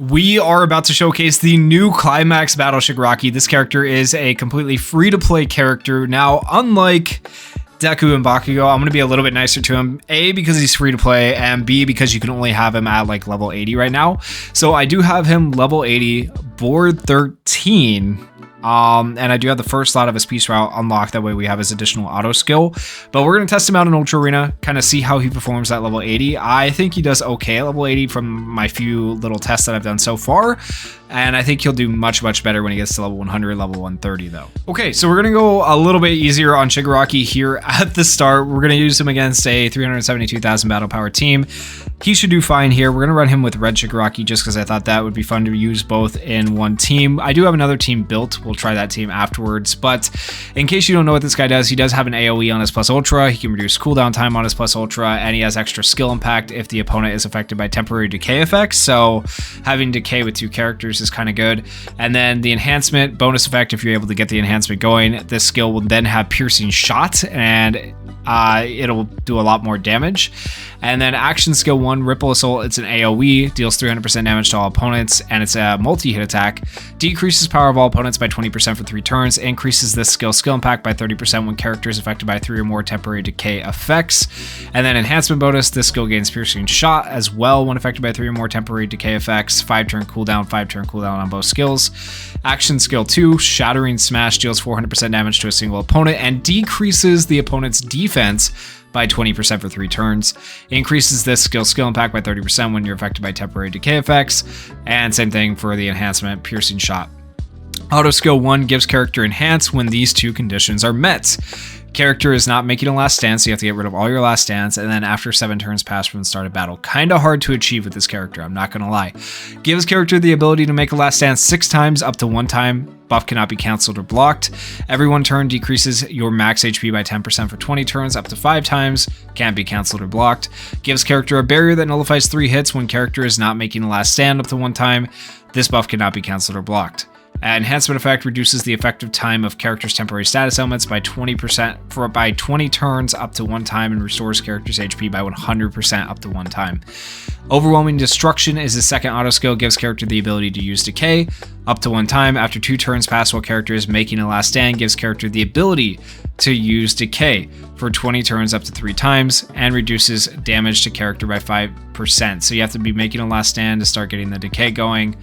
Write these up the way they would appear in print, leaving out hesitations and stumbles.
We are about to showcase the new Climax Battle Shigaraki. This character is a completely free-to-play character. Now, unlike Deku and Bakugo, I'm going to be a little bit nicer to him. A, because he's free to play, and B, because you can only have him at like level 80 right now. So I do have him level 80, board 13. And I do have the first slot of his peace route unlocked. That way we have his additional auto skill. But we're going to test him out in Ultra Arena, kind of see how he performs at level 80. I think he does okay at level 80 from my few little tests that I've done so far. And I think he'll do much, much better when he gets to level 100, level 130 though. Okay, so we're going to go a little bit easier on Shigaraki here at the start. We're going to use him against a 372,000 battle power team. He should do fine here. We're going to run him with Red Shigaraki just because I thought that would be fun to use both in one team. I do have another team built. We'll try that team afterwards. But in case you don't know what this guy does, he does have an AoE on his plus ultra. He can reduce cooldown time on his plus ultra, and he has extra skill impact if the opponent is affected by temporary decay effects. So having decay with two characters is kind of good. And then the enhancement bonus effect, if you're able to get the enhancement going, this skill will then have piercing shot, and it'll do a lot more damage. And then action skill 1, Ripple Assault, it's an AoE, deals 300% damage to all opponents, and it's a multi-hit attack. Decreases power of all opponents by 20% for 3 turns, increases this skill impact by 30% when character is affected by 3 or more temporary decay effects. And then enhancement bonus, this skill gains piercing shot as well when affected by 3 or more temporary decay effects, 5-turn cooldown, 5-turn cooldown on both skills. Action skill 2, Shattering Smash, deals 400% damage to a single opponent and decreases the opponent's defense by 20% for 3 turns. Increases this skill impact by 30% when you're affected by temporary decay effects, and same thing for the enhancement, Piercing Shot. Auto skill 1 gives character enhance when these two conditions are met. Character is not making a last stand, so you have to get rid of all your last stands, and then after 7 turns pass from the start of battle. Kinda hard to achieve with this character, I'm not gonna lie. Gives character the ability to make a last stand 6 times, up to 1 time. Buff cannot be cancelled or blocked. Every 1 turn decreases your max HP by 10% for 20 turns, up to 5 times. Can't be cancelled or blocked. Gives character a barrier that nullifies 3 hits when character is not making a last stand up to 1 time. This buff cannot be cancelled or blocked. Enhancement effect reduces the effective time of characters' temporary status elements by 20% by 20 turns up to 1 time, and restores characters' HP by 100% up to 1 time. Overwhelming Destruction is his second auto skill, gives character the ability to use decay up to 1 time. After 2 turns pass while character is making a last stand, gives character the ability to use decay for 20 turns up to 3 times, and reduces damage to character by 5%. So you have to be making a last stand to start getting the decay going.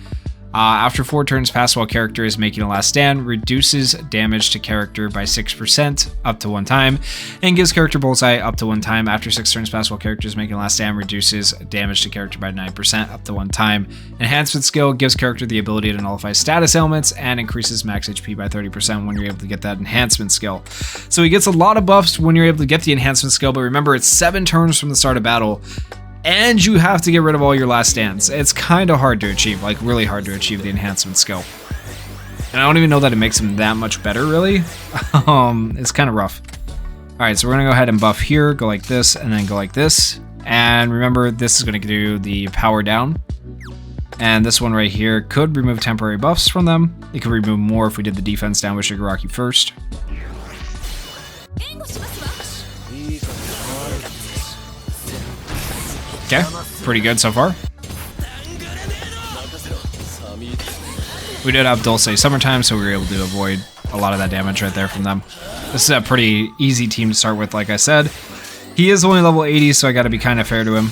After 4 turns pass while character is making a last stand, reduces damage to character by 6% up to 1 time, and gives character bullseye up to 1 time. After 6 turns pass while character is making a last stand, reduces damage to character by 9% up to 1 time. Enhancement skill gives character the ability to nullify status elements and increases max HP by 30% when you're able to get that enhancement skill. So he gets a lot of buffs when you're able to get the enhancement skill, but remember, it's 7 turns from the start of battle, and you have to get rid of all your last stands. It's kind of hard to achieve, like really hard to achieve the enhancement skill. And I don't even know that it makes him that much better, really. It's kind of rough. All right, so we're gonna go ahead and buff here, go like this, and then go like this. And remember, this is gonna do the power down. And this one right here could remove temporary buffs from them. It could remove more if we did the defense down with Shigaraki first. Okay, pretty good so far. We did have Dulce Summertime, so we were able to avoid a lot of that damage right there from them. This is a pretty easy team to start with, like I said. He is only level 80, so I gotta be kind of fair to him.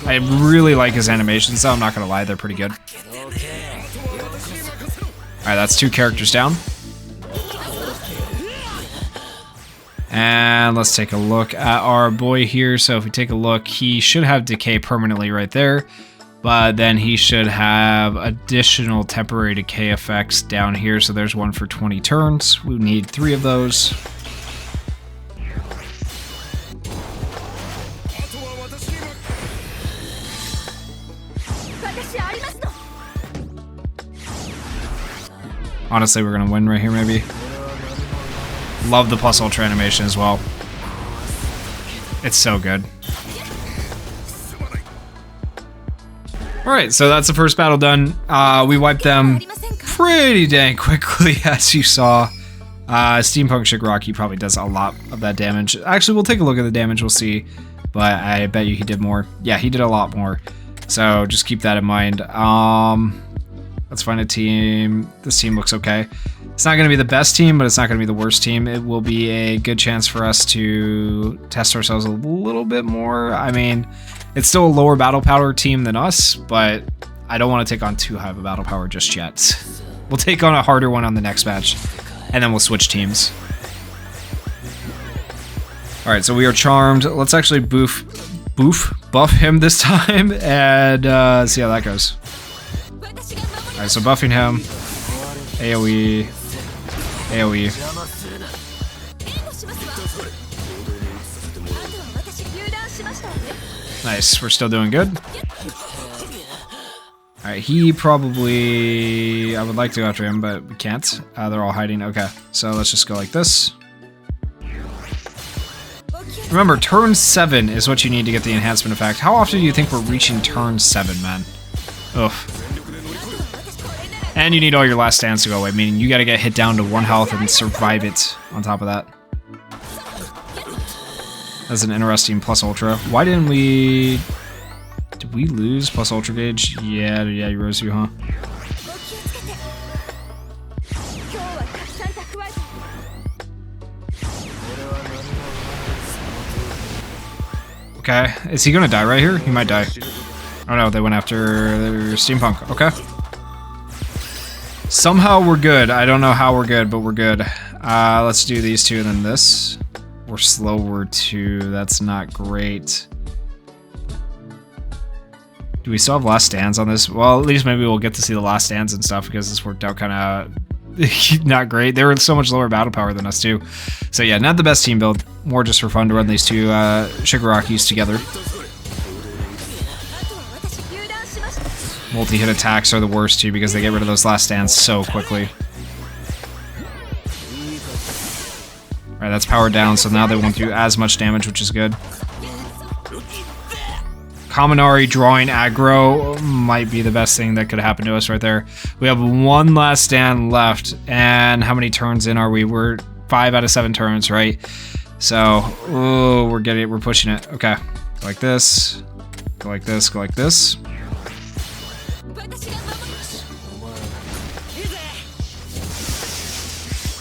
I really like his animations, though, I'm not gonna lie, they're pretty good. Alright, that's 2 characters down. And let's take a look at our boy here. So if we take a look, he should have decay permanently right there, but then he should have additional temporary decay effects down here. So there's 1 for 20 turns. We need 3 of those. Honestly, we're gonna win right here, maybe. Love the plus ultra animation as well. It's so good. Alright, so that's the first battle done. We wiped them pretty dang quickly, as you saw. Steampunk Shigaraki probably does a lot of that damage. Actually, we'll take a look at the damage, we'll see. but I bet you he did more. Yeah, he did a lot more. So just keep that in mind. Let's find a team. This team looks okay. It's not going to be the best team, but it's not going to be the worst team. It will be a good chance for us to test ourselves a little bit more. I mean, it's still a lower battle power team than us, but I don't want to take on too high of a battle power just yet. We'll take on a harder one on the next match, and then we'll switch teams. All right, so we are charmed. Let's actually buff him this time, and see how that goes. All right, so buffing him, AoE, AoE. Nice, we're still doing good. Alright, he probably... I would like to go after him, but we can't. They're all hiding. Okay, so let's just go like this. Remember, turn 7 is what you need to get the enhancement effect. How often do you think we're reaching turn 7, man? Ugh. And you need all your last stands to go away, meaning you gotta get hit down to 1 health and survive it on top of that. That's an interesting plus ultra. Why didn't we... Did we lose plus ultra gauge? Yeah, Yorozu, huh? Okay, is he gonna die right here? He might die. Oh no, they went after their steampunk. Okay. Somehow we're good. I don't know how we're good, but we're good. Let's do these two and then this. We're slower too. That's not great. Do we still have last stands on this? Well, at least maybe we'll get to see the last stands and stuff because this worked out kind of not great. They were so much lower battle power than us too. So yeah, not the best team build. More just for fun to run these two Shigarakis together. Multi-hit attacks are the worst too because they get rid of those last stands so quickly. Alright, that's powered down, so now they won't do as much damage, which is good. Kaminari drawing aggro might be the best thing that could happen to us right there. We have 1 last stand left, and how many turns in are we? We're 5 out of 7 turns, right? So, oh, we're pushing it. Okay, go like this, go like this, go like this.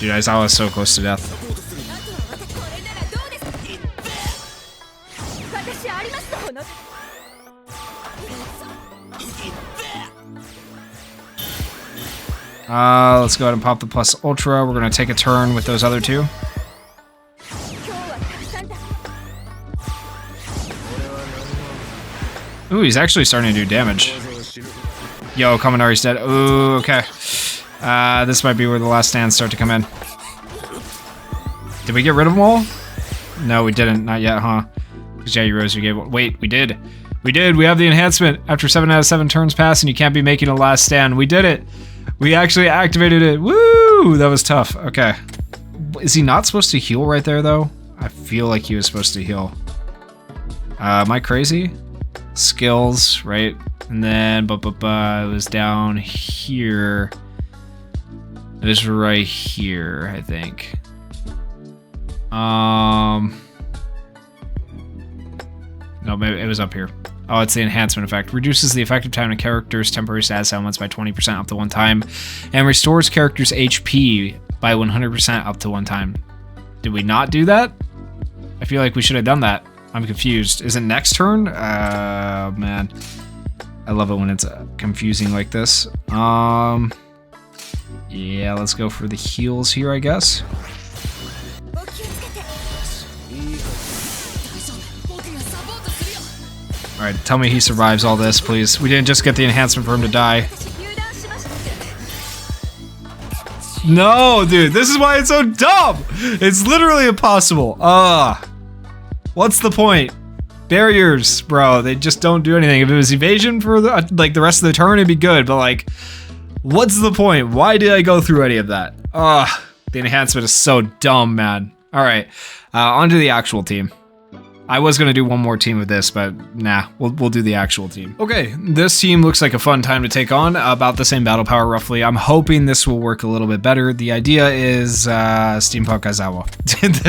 Dude, I was so close to death. Let's go ahead and pop the plus ultra. We're gonna take a turn with those other two. Ooh, he's actually starting to do damage. Yo, Kaminari's dead. Ooh, okay. This might be where the last stands start to come in. Did we get rid of them all? No, we didn't. Not yet, huh? Because yeah, Yorozu gave... Wait, we did. We did. We have the enhancement. After 7 out of 7 turns pass and you can't be making a last stand. We did it. We actually activated it. Woo! That was tough. Okay. Is he not supposed to heal right there, though? I feel like he was supposed to heal. Am I crazy? Skills, right? And then, it was down here. It was right here, I think. No, maybe it was up here. Oh, it's the enhancement effect. Reduces the effective time of characters' temporary status elements by 20% up to 1 time, and restores characters' HP by 100% up to 1 time. Did we not do that? I feel like we should have done that. I'm confused. Is it next turn? Man. I love it when it's confusing like this. Yeah, let's go for the heals here, I guess. Alright, tell me he survives all this, please. We didn't just get the enhancement for him to die. No, dude, this is why it's so dumb! It's literally impossible. What's the point? Barriers, bro, they just don't do anything. If it was evasion for the, like, the rest of the turn, it'd be good, but like, what's the point? Why did I go through any of that? The enhancement is so dumb, man. Alright, on to the actual team. I was gonna do one more team of this, but nah, we'll do the actual team. Okay, this team looks like a fun time to take on. About the same battle power, roughly. I'm hoping this will work a little bit better. The idea is Steampunk Aizawa.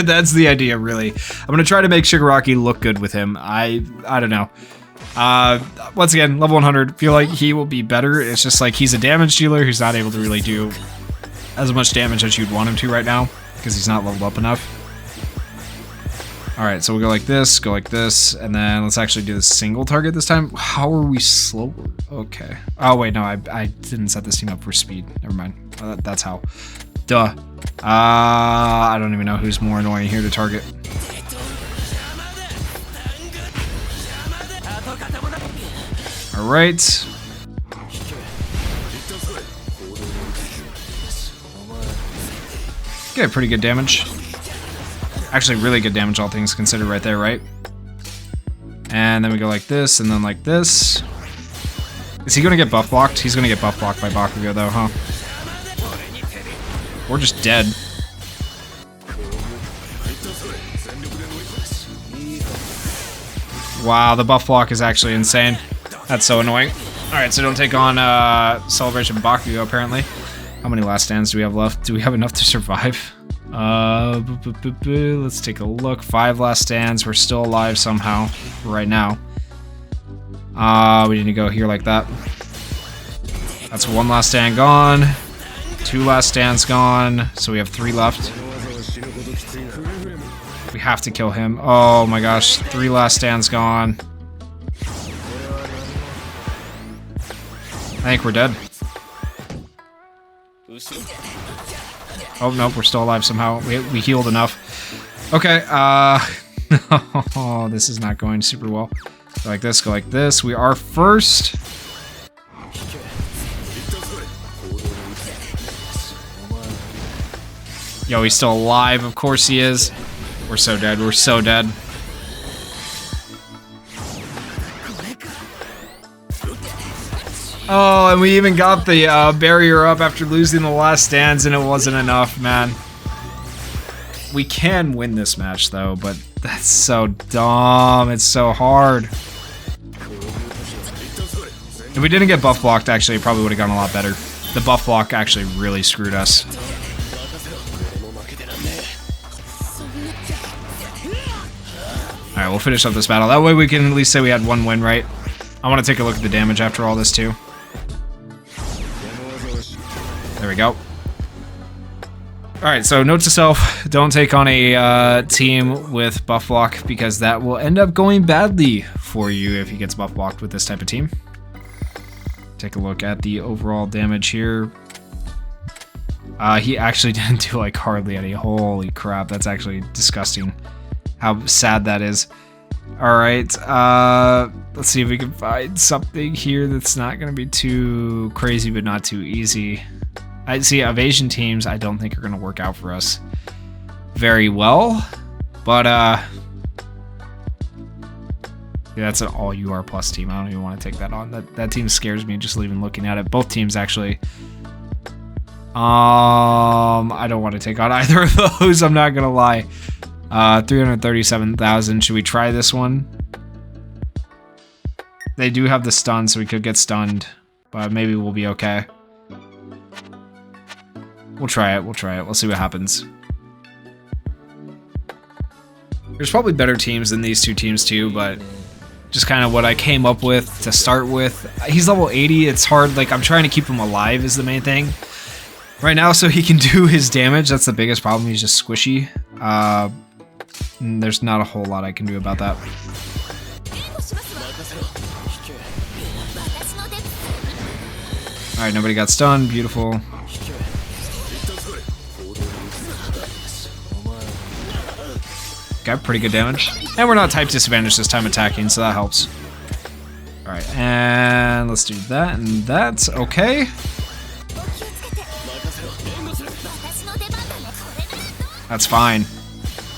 That's the idea, really. I'm gonna try to make Shigaraki look good with him. I don't know. Once again, level 100. Feel like he will be better. It's just like he's a damage dealer who's not able to really do as much damage as you'd want him to right now because he's not leveled up enough. Alright, so we'll go like this, and then let's actually do the single target this time. How are we slower? Okay. Oh, wait, no, I didn't set this team up for speed. Never mind. That's how. Duh. I don't even know who's more annoying here to target. Alright. Okay, pretty good damage. Actually, really good damage, all things considered, right there, right? And then we go like this, and then like this. Is he gonna get buff blocked? He's gonna get buff blocked by Bakugo, though, huh? Or just dead. Wow, the buff block is actually insane. That's so annoying. Alright, so don't take on Celebration Bakugo, apparently. How many last stands do we have left? Do we have enough to survive? Let's take a look. 5 last stands. We're still alive somehow right now. We need to go here like that. That's 1 last stand gone. 2 last stands gone. So we have 3 left. We have to kill him. Oh my gosh. 3 last stands gone. I think we're dead. Oh, nope, we're still alive somehow. We healed enough. Okay, oh, this is not going super well. Go like this, go like this. We are first. Yo, he's still alive. Of course he is. We're so dead. We're so dead. Oh, and we even got the barrier up after losing the last stands, and it wasn't enough, man. We can win this match, though, but that's so dumb. It's so hard. If we didn't get buff blocked, actually, it probably would have gone a lot better. The buff block actually really screwed us. Alright, we'll finish up this battle. That way we can at least say we had 1 win, right? I want to take a look at the damage after all this, too. There we go. Alright, so note to self, don't take on a team with buff block because that will end up going badly for you if he gets buff blocked with this type of team. Take a look at the overall damage here. He actually didn't do like hardly any. Holy crap, that's actually disgusting. How sad that is. Alright, let's see if we can find something here that's not going to be too crazy but not too easy. I see evasion teams I don't think are going to work out for us very well, but yeah, that's an all UR plus team. I don't even want to take that on. That team scares me just even looking at it. Both teams actually. I don't want to take on either of those, I'm not going to lie. 337,000. Should we try this one? They do have the stun, so we could get stunned, but maybe we'll be okay. We'll try it. We'll try it. We'll see what happens. There's probably better teams than these two teams too, but just kind of what I came up with to start with. He's level 80. It's hard. Like, I'm trying to keep him alive is the main thing right now, so he can do his damage. That's the biggest problem. He's just squishy. There's not a whole lot I can do about that. Alright, nobody got stunned. Beautiful. Got pretty good damage. And we're not type disadvantaged this time attacking, so that helps. Alright, and let's do that, and that's okay. That's fine.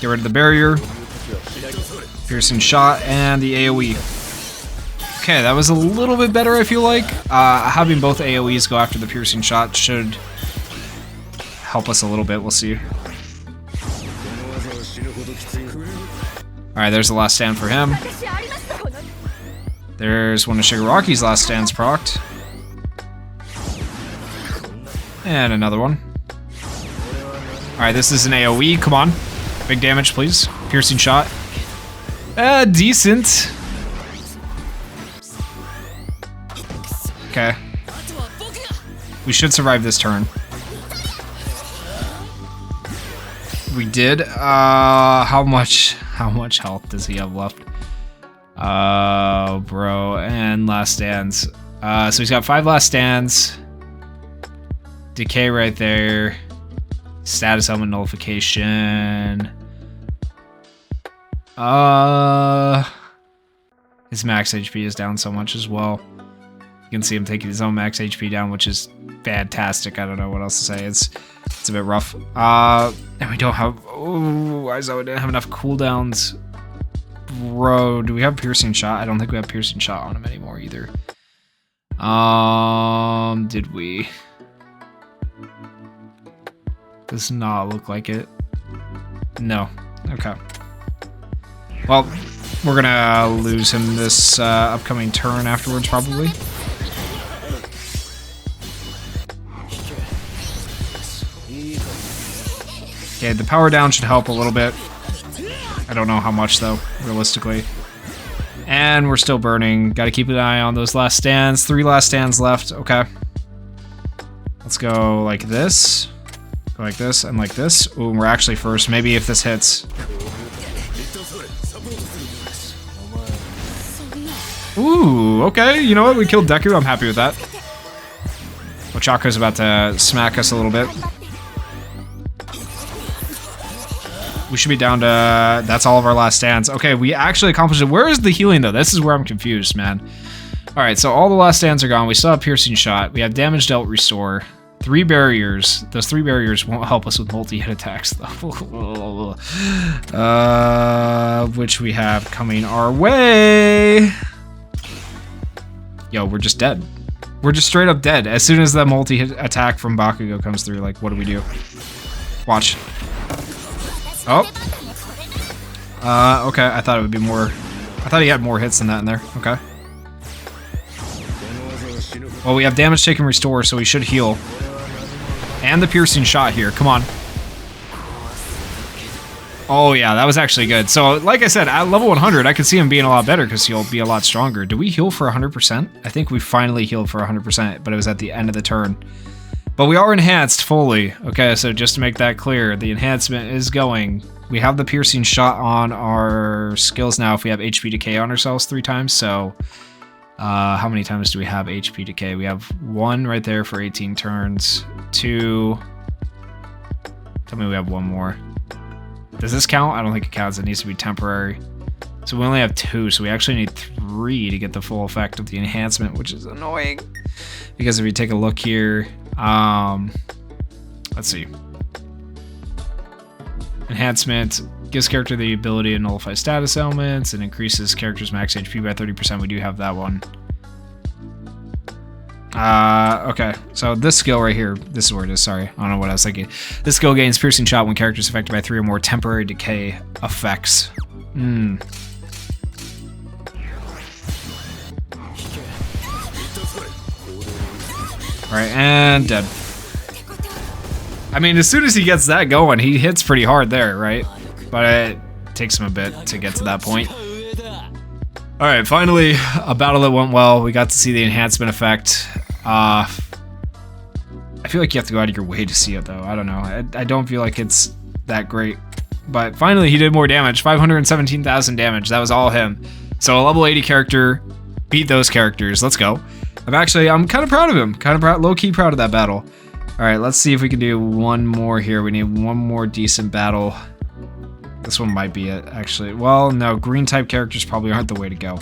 Get rid of the barrier. Piercing shot, and the AoE. Okay, that was a little bit better, I feel like. Having both AoEs go after the piercing shot should help us a little bit, we'll see. Alright, there's the last stand for him. There's one of Shigaraki's last stands procced. And another one. Alright, this is an AoE. Come on. Big damage, please. Piercing shot. Decent. Okay. We should survive this turn. We did. How much health does he have left? Oh, bro. And last stands. So he's got 5 last stands. Decay right there. Status element nullification. His max HP is down so much as well. You can see him taking his own max HP down, which is fantastic. I don't know what else to say. It's a bit rough. And we don't have. Oh, I didn't have enough cooldowns. Bro, do we have piercing shot? I don't think we have piercing shot on him anymore either. Did we? Does not look like it. No. Okay. Well, we're gonna lose him this upcoming turn afterwards, probably. Okay, the power down should help a little bit. I don't know how much, though, realistically. And we're still burning. Gotta keep an eye on those last stands. 3 last stands left. Okay. Let's go like this. Go like this and like this. Ooh, we're actually first. Maybe if this hits. Ooh, okay. You know what? We killed Deku. I'm happy with that. Ochaka's about to smack us a little bit. We should be down to... That's all of our last stands. Okay, we actually accomplished it. Where is the healing, though? This is where I'm confused, man. Alright, so all the last stands are gone. We still have Piercing Shot. We have Damage Dealt Restore. 3 barriers. Those 3 barriers won't help us with multi-hit attacks, though. Which we have coming our way. Yo, we're just dead. We're just straight up dead. As soon as that multi-hit attack from Bakugo comes through, like, what do we do? Watch. Oh. Okay, I thought it would be more... I thought he had more hits than that in there. Okay. Well, we have damage taken restore, so we should heal. And the piercing shot here. Come on. Oh, yeah, that was actually good. So, like I said, at level 100, I could see him being a lot better because he'll be a lot stronger. Do we heal for 100%? I think we finally healed for 100%, but it was at the end of the turn. But we are enhanced fully. Okay, so just to make that clear, the enhancement is going. We have the piercing shot on our skills now if we have HP decay on ourselves 3 times. So, how many times do we have HP decay? We have 1 right there for 18 turns. 2. Tell me we have 1 more. Does this count? I don't think it counts. It needs to be temporary. So we only have 2, so we actually need 3 to get the full effect of the enhancement, which is annoying. Because if you take a look here, let's see. Enhancement gives character the ability to nullify status elements and increases character's max HP by 30%. We do have that one. Okay, so this skill right here, this is where it is, sorry. I don't know what I was thinking. This skill gains piercing shot when characters affected by 3 or more temporary decay effects. Alright, and dead. I mean, as soon as he gets that going, he hits pretty hard there, right? But it takes him a bit to get to that point. Alright, finally, a battle that went well. We got to see the enhancement effect. I feel like you have to go out of your way to see it, though. I don't know. I don't feel like it's that great. But finally, he did more damage. 517,000 damage. That was all him. So a level 80 character beat those characters. Let's go. I'm kind of proud of him. Kind of proud, low-key proud of that battle. Alright, let's see if we can do one more here. We need one more decent battle. This one might be it, actually. Well, no, green type characters probably aren't the way to go.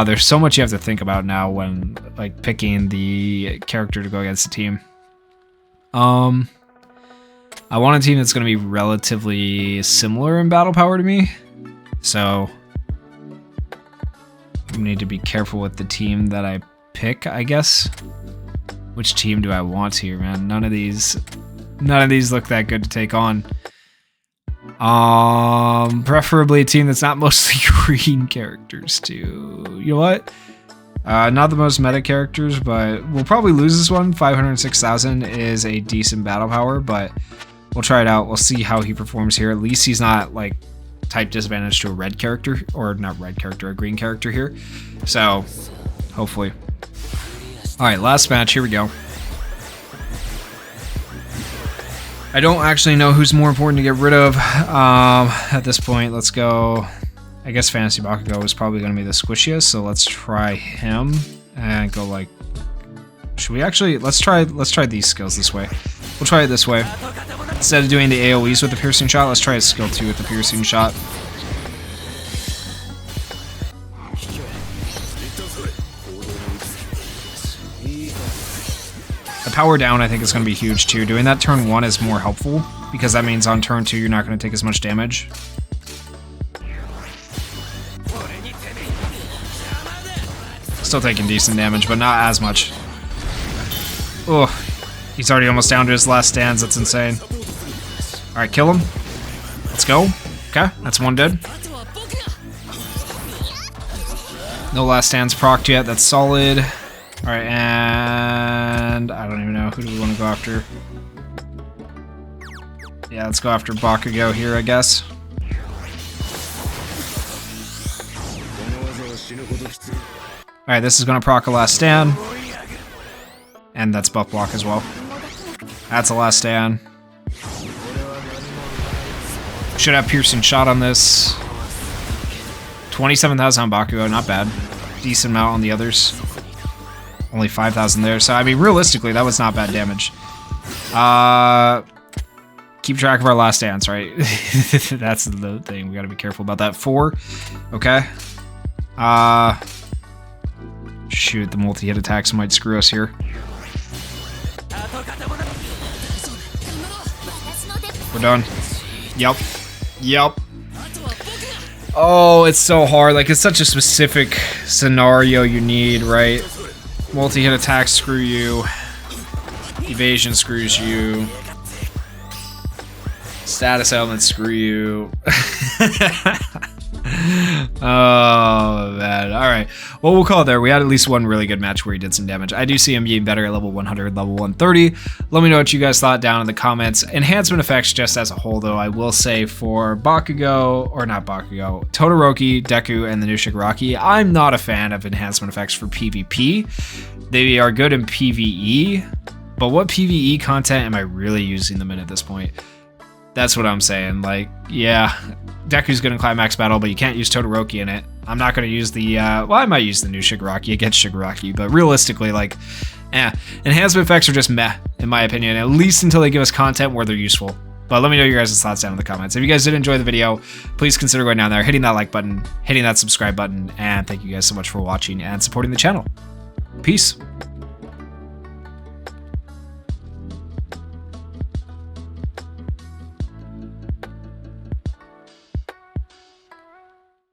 There's so much you have to think about now when, like, picking the character to go against the team. I want a team that's going to be relatively similar in battle power to me. So, I need to be careful with the team that I pick, I guess. Which team do I want here, man? None of these look that good to take on. Preferably a team that's not mostly green characters too. You know what? Not the most meta characters, but we'll probably lose this one. 506,000 is a decent battle power, but we'll try it out. We'll see how he performs here. At least he's not like type disadvantage to a red character, or not red character, a green character here. So hopefully. All right, last match. Here we go. I don't actually know who's more important to get rid of at this point. Let's go. I guess Fantasy Bakugo is probably going to be the squishiest, so let's try him and go like. Should we actually? Let's try these skills this way. We'll try it this way. Instead of doing the AoEs with the piercing shot, let's try his skill 2 with the piercing shot. The power down I think is going to be huge too. Doing that turn 1 is more helpful because that means on turn 2 you're not going to take as much damage. Still taking decent damage, but not as much. Ugh. He's already almost down to his last stands. That's insane. Alright, kill him. Let's go. Okay, that's one dead. No last stands procced yet. That's solid. Alright, and I don't even know. Who do we want to go after? Yeah, let's go after Bakugo here, I guess. Alright, this is going to proc a last stand. And that's buff block as well. That's a last stand. Should have piercing shot on this. 27,000 on Bakugo, not bad. Decent amount on the others. Only 5,000 there. So, I mean, realistically, that was not bad damage. Keep track of our last stands, right? That's the thing. We got to be careful about that. 4. Okay. Shoot, the multi-hit attacks might screw us here. We're done. Yep. Yep. Oh, it's so hard. Like, it's such a specific scenario you need, right? Multi-hit attacks screw you. Evasion screws you. Status elements screw you. Oh, man. Alright. Well, we'll call it there. We had at least one really good match where he did some damage. I do see him being better at level 100, level 130. Let me know what you guys thought down in the comments. Enhancement effects just as a whole, though, I will say for Bakugo, or not Bakugo, Todoroki, Deku, and the new Shigaraki, I'm not a fan of enhancement effects for PvP. They are good in PvE, but what PvE content am I really using them in at this point? That's what I'm saying. Like, yeah, Deku's good in Climax Battle, but you can't use Todoroki in it. I'm not going to use the, well, I might use the new Shigaraki against Shigaraki, but realistically, like, enhancement effects are just meh, in my opinion, at least until they give us content where they're useful. But let me know your guys' thoughts down in the comments. If you guys did enjoy the video, please consider going down there, hitting that like button, hitting that subscribe button, and thank you guys so much for watching and supporting the channel. Peace.